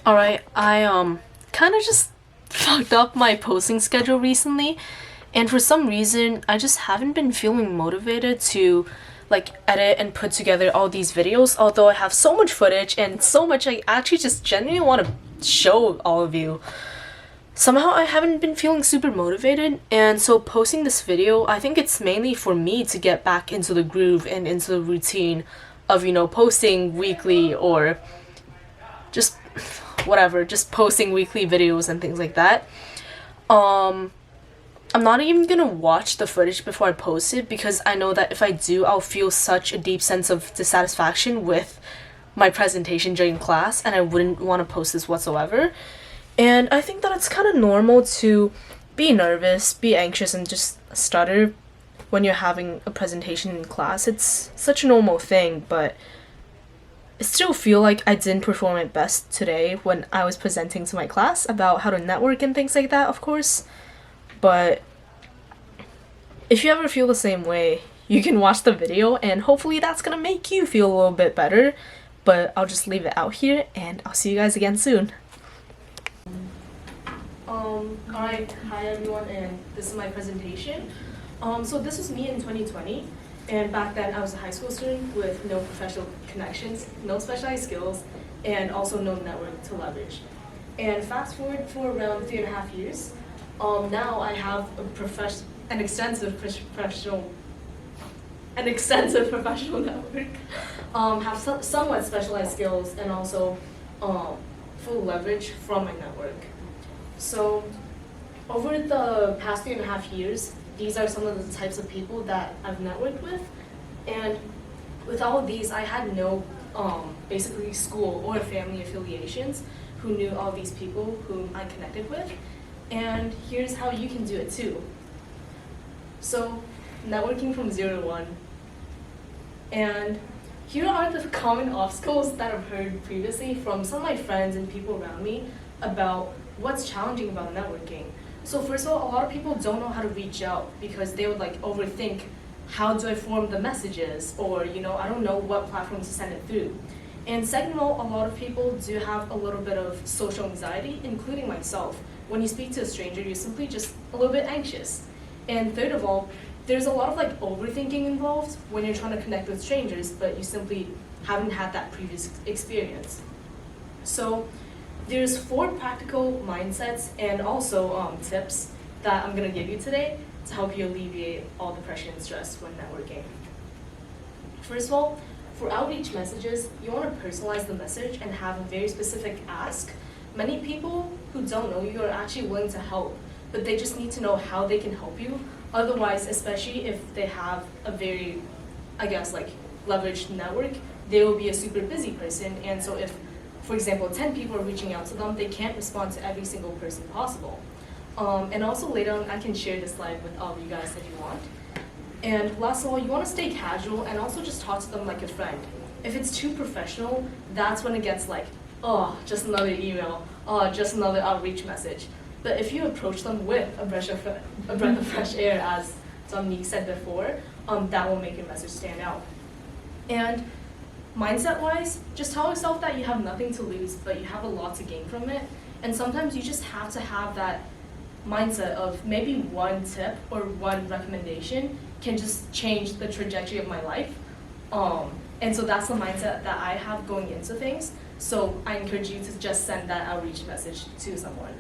Alright, I kind of just fucked up my posting schedule recently, and for some reason, I just haven't been feeling motivated to like edit and put together all these videos, although I have so much footage and so much I actually just genuinely want to show all of you. Somehow I haven't been feeling super motivated, and so posting this video, I think it's mainly for me to get back into the groove and into the routine of, posting weekly or just whatever, just posting weekly videos and things like that. I'm not even gonna watch the footage before I post it because I know that if I do, I'll feel such a deep sense of dissatisfaction with my presentation during class, and I wouldn't want to post this whatsoever. And I think that it's kind of normal to be nervous, be anxious, and just stutter when you're having a presentation in class. It's such a normal thing, but I still feel like I didn't perform my best today when I was presenting to my class about how to network and things like that, of course. But if you ever feel the same way, you can watch the video and hopefully that's gonna make you feel a little bit better. But I'll just leave it out here and I'll see you guys again soon. Alright, hi everyone, and this is my presentation. So this was me in 2020, and back then I was a high school student with no professional connections, no specialized skills, and also no network to leverage. And fast forward for around 3.5 years, now I have an extensive professional network, have somewhat specialized skills, and also full leverage from my network. So over the past 3.5 years, these are some of the types of people that I've networked with. And with all of these, I had no basically school or family affiliations who knew all these people whom I connected with. And here's how you can do it too. So networking from 0 to 1. And here are the common obstacles that I've heard previously from some of my friends and people around me about what's challenging about networking. So first of all, a lot of people don't know how to reach out because they would overthink, how do I form the messages, or I don't know what platform to send it through. And second of all, a lot of people do have a little bit of social anxiety, including myself. When you speak to a stranger, you're simply just a little bit anxious. And third of all, there's a lot of overthinking involved when you're trying to connect with strangers, but you simply haven't had that previous experience. So there's 4 practical mindsets and also tips that I'm gonna give you today to help you alleviate all the pressure and stress when networking. First of all, for outreach messages, you want to personalize the message and have a very specific ask. Many people who don't know you are actually willing to help, but they just need to know how they can help you. Otherwise, especially if they have a very, leveraged network, they will be a super busy person. And so if, for example, 10 people are reaching out to them, they can't respond to every single person possible. And also later on, I can share this slide with all of you guys if you want. And last of all, you want to stay casual and also just talk to them like a friend. If it's too professional, that's when it gets just another email, just another outreach message. But if you approach them with a breath of fresh air, as Dominique said before, that will make your message stand out. And mindset-wise, just tell yourself that you have nothing to lose, but you have a lot to gain from it. And sometimes you just have to have that mindset of maybe one tip or one recommendation can just change the trajectory of my life. And so that's the mindset that I have going into things. So I encourage you to just send that outreach message to someone.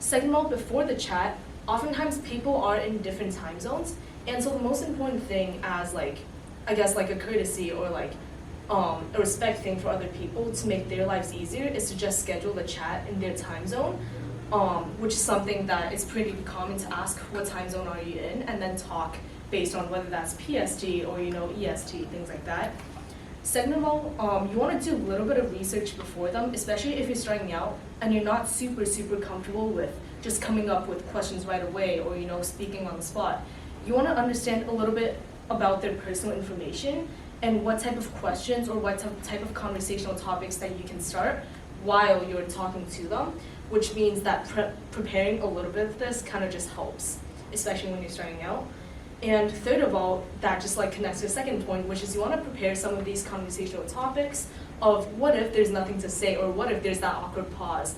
Second of all, before the chat, oftentimes people are in different time zones. And so the most important thing as a courtesy or a respect thing for other people to make their lives easier is to just schedule the chat in their time zone, which is something that is pretty common to ask, what time zone are you in, and then talk based on whether that's PST or EST, things like that. Second of all, you want to do a little bit of research before them, especially if you're starting out and you're not super comfortable with just coming up with questions right away or speaking on the spot. You want to understand a little bit about their personal information and what type of questions or what type of conversational topics that you can start while you're talking to them, which means that preparing a little bit of this kind of just helps, especially when you're starting out. And third of all, that just connects to the second point, which is you want to prepare some of these conversational topics of what if there's nothing to say, or what if there's that awkward pause.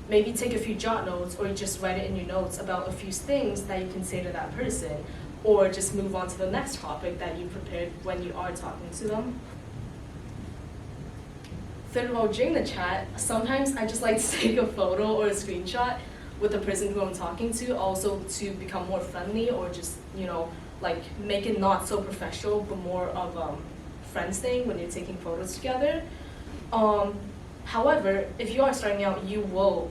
Maybe take a few jot notes, or just write it in your notes about a few things that you can say to that person, or just move on to the next topic that you prepared when you are talking to them. Third of all, during the chat, sometimes I just like to take a photo or a screenshot with the person who I'm talking to, also to become more friendly, or just, like make it not so professional, but more of a friends thing when you're taking photos together. However, if you are starting out, you will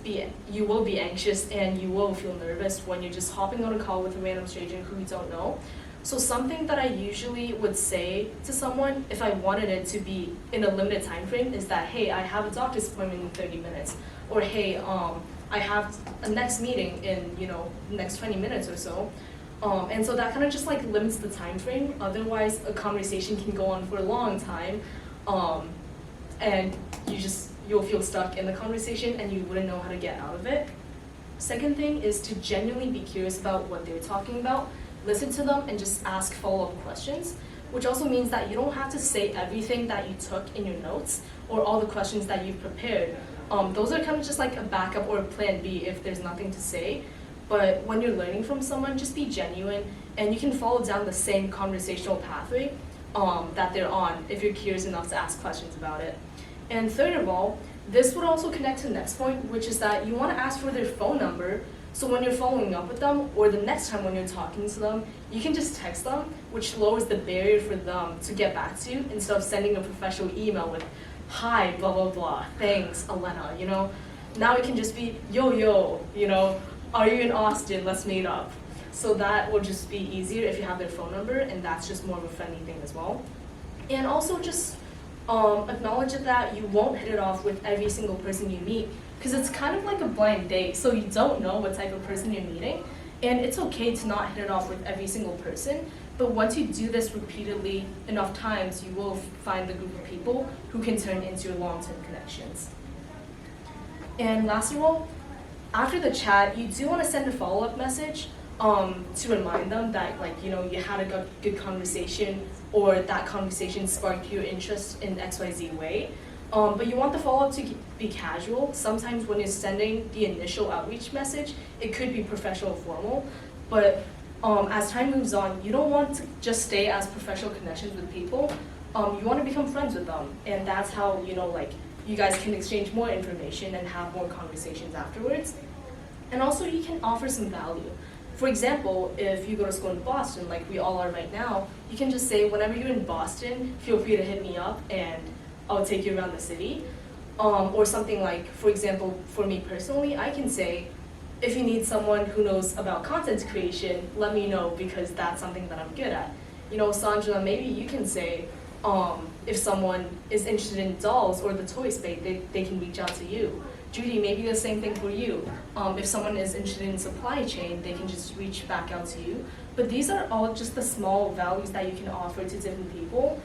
be anxious and you will feel nervous when you're just hopping on a call with a random stranger who you don't know. So something that I usually would say to someone if I wanted it to be in a limited time frame is that, hey, I have a doctor's appointment in 30 minutes, or hey, I have a next meeting in next 20 minutes or so. And so that kind of just like limits the time frame. Otherwise, a conversation can go on for a long time, and you'll feel stuck in the conversation and you wouldn't know how to get out of it. Second thing is to genuinely be curious about what they're talking about. Listen to them and just ask follow-up questions, which also means that you don't have to say everything that you took in your notes or all the questions that you've prepared. Those are kind of just like a backup or a plan B if there's nothing to say. But when you're learning from someone, just be genuine, and you can follow down the same conversational pathway that they're on if you're curious enough to ask questions about it. And third of all, this would also connect to the next point, which is that you want to ask for their phone number, so when you're following up with them, or the next time when you're talking to them, you can just text them, which lowers the barrier for them to get back to you, instead of sending a professional email with, hi, blah, blah, blah, thanks, Elena, Now it can just be, yo, are you in Austin, let's meet up. So that will just be easier if you have their phone number, and that's just more of a friendly thing as well. And also just acknowledge that you won't hit it off with every single person you meet, because it's kind of like a blind date, so you don't know what type of person you're meeting, and it's okay to not hit it off with every single person, but once you do this repeatedly enough times, you will find the group of people who can turn into long-term connections. And last of all, after the chat, you do want to send a follow-up message to remind them that you had a good conversation, or that conversation sparked your interest in XYZ way. But you want the follow-up to be casual. Sometimes when you're sending the initial outreach message, it could be professional or formal. But as time moves on, you don't want to just stay as professional connections with people. You want to become friends with them. And that's how, you guys can exchange more information and have more conversations afterwards. And also you can offer some value. For example, if you go to school in Boston, like we all are right now, you can just say, whenever you're in Boston, feel free to hit me up and I'll take you around the city. Or something like, for example, for me personally, I can say, if you need someone who knows about content creation, let me know, because that's something that I'm good at. Sandra, maybe you can say, if someone is interested in dolls or the toy space, they can reach out to you. Judy, maybe the same thing for you. If someone is interested in supply chain, they can just reach back out to you. But these are all just the small values that you can offer to different people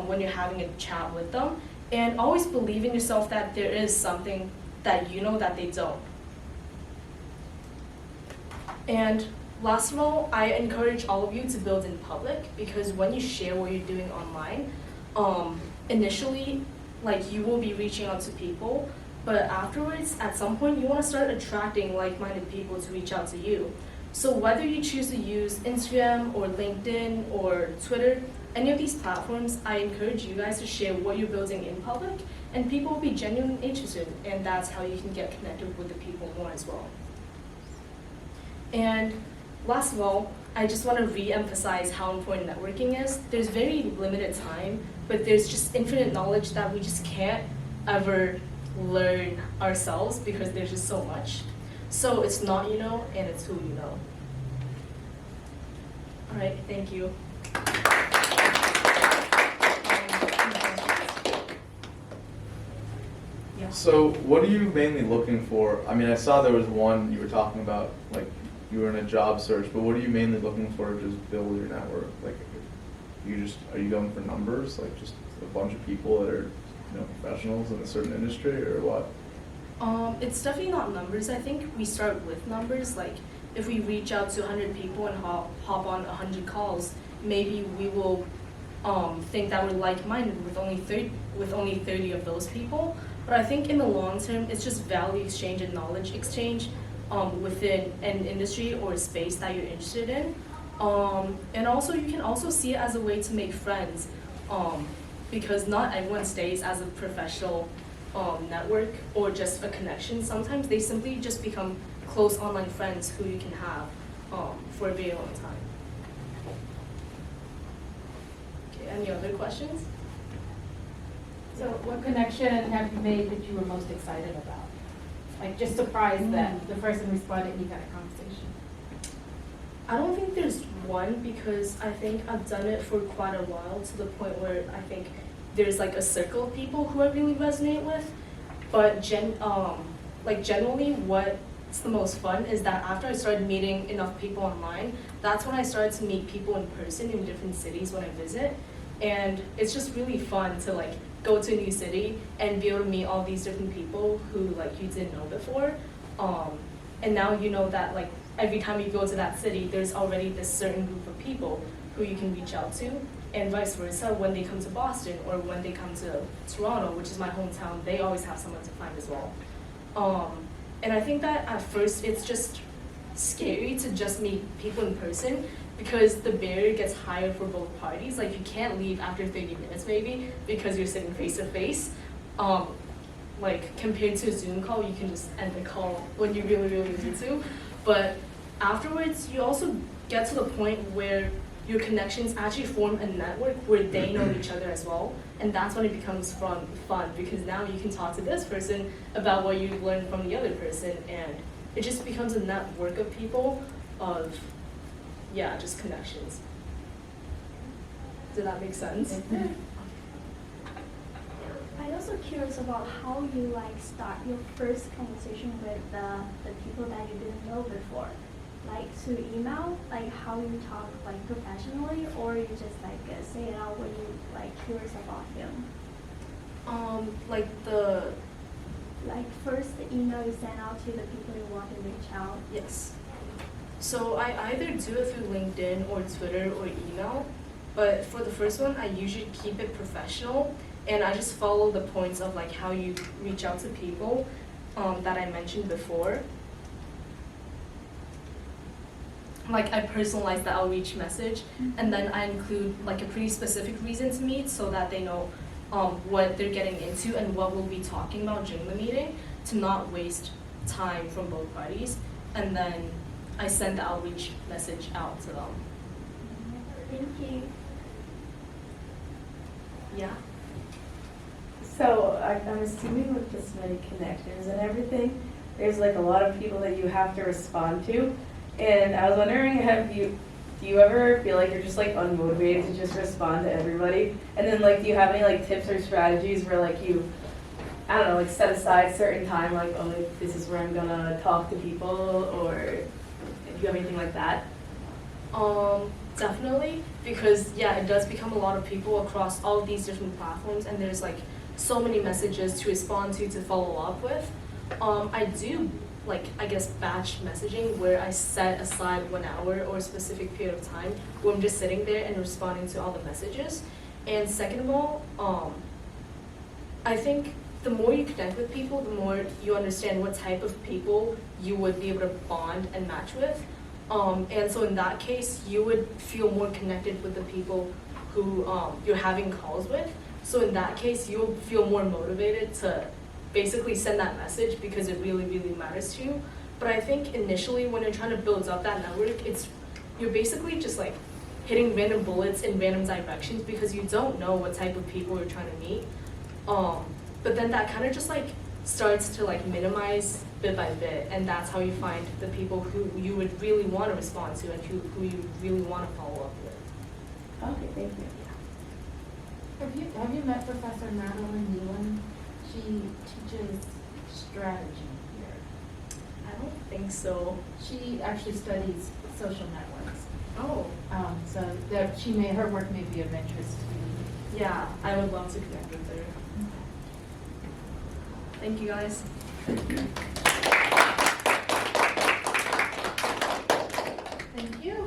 when you're having a chat with them. And always believe in yourself that there is something that you know that they don't. And last of all, I encourage all of you to build in public, because when you share what you're doing online, initially, you will be reaching out to people, but afterwards, at some point, you want to start attracting like-minded people to reach out to you. So whether you choose to use Instagram or LinkedIn or Twitter, any of these platforms, I encourage you guys to share what you're building in public, and people will be genuinely interested, and that's how you can get connected with the people more as well. And last of all, I just want to re-emphasize how important networking is. There's very limited time, but there's just infinite knowledge that we just can't ever learn ourselves, because there's just so much. So it's not and it's who you know. All right, thank you. Yeah. So what are you mainly looking for? I mean, I saw there was one you were talking about, you were in a job search, but what are you mainly looking for to just build your network? Are you going for numbers, just a bunch of people that are professionals in a certain industry, or what? It's definitely not numbers. I think we start with numbers. If we reach out to 100 people and hop on 100 calls, maybe we will think that we're like-minded with only 30 of those people. But I think in the long term, it's just value exchange and knowledge exchange within an industry or a space that you're interested in. And also, you can also see it as a way to make friends, because not everyone stays as a professional network or just a connection. Sometimes they simply just become close online friends who you can have for a very long time. Okay, any other questions? So what connection have you made that you were most excited about? Like just surprised that the person responded and you had a conversation? I don't think there's one, because I think I've done it for quite a while, to the point where I think there's like a circle of people who I really resonate with. But generally what's the most fun is that after I started meeting enough people online, that's when I started to meet people in person in different cities when I visit. And it's just really fun to like go to a new city and be able to meet all these different people who like you didn't know before. And now you know that like every time you go to that city, there's already this certain group of people who you can reach out to, and vice versa. When they come to Boston or when they come to Toronto, which is my hometown, they always have someone to find as well. And I think that at first it's just scary to just meet people in person, because the barrier gets higher for both parties. Like you can't leave after 30 minutes maybe because you're sitting face to face. Like compared to a Zoom call, you can just end the call when you really, really need to. But afterwards, you also get to the point where your connections actually form a network where they know each other as well. And that's when it becomes fun, because now you can talk to this person about what you've learned from the other person, and it just becomes a network of people of, yeah, just connections. Did that make sense? Mm-hmm. I'm also curious about how you like start your first conversation with the people that you didn't know before. Like through email, like how you talk like professionally, or you just like say it out when you like curious about him. Like first the email you send out to the people you want to reach out. Yes. So I either do it through LinkedIn or Twitter or email, but for the first one, I usually keep it professional, and I just follow the points of like how you reach out to people that I mentioned before. Like I personalize the outreach message, and then I include like a pretty specific reason to meet, so that they know what they're getting into and what we'll be talking about during the meeting, to not waste time from both parties. And then I send the outreach message out to them. Thank you. Yeah. So I'm assuming with this many connections and everything, there's like a lot of people that you have to respond to. And I was wondering, do you ever feel like you're just like unmotivated to just respond to everybody? And then like, do you have any like tips or strategies where like you, I don't know, like set aside certain time, like, oh, like, this is where I'm gonna talk to people, or if you have anything like that? Definitely, because yeah, it does become a lot of people across all of these different platforms, and there's like so many messages to respond to follow up with. I do like, I guess, batch messaging, where I set aside 1 hour or a specific period of time where I'm just sitting there and responding to all the messages. And second of all, I think the more you connect with people, the more you understand what type of people you would be able to bond and match with. And so in that case, you would feel more connected with the people who you're having calls with. So in that case, you'll feel more motivated to basically send that message, because it really, really matters to you. But I think initially when you're trying to build up that network, you're basically just like hitting random bullets in random directions, because you don't know what type of people you're trying to meet. But then that kind of just like starts to like minimize bit by bit, and that's how you find the people who you would really want to respond to and who you really want to follow up with. Okay, thank you. Have you met Professor Madeline Nealon? She teaches strategy here. I don't think so. She actually studies social networks. Oh. So that her work may be of interest to you. Yeah, I would love to connect with her. Thank you, guys. Thank you. Thank you.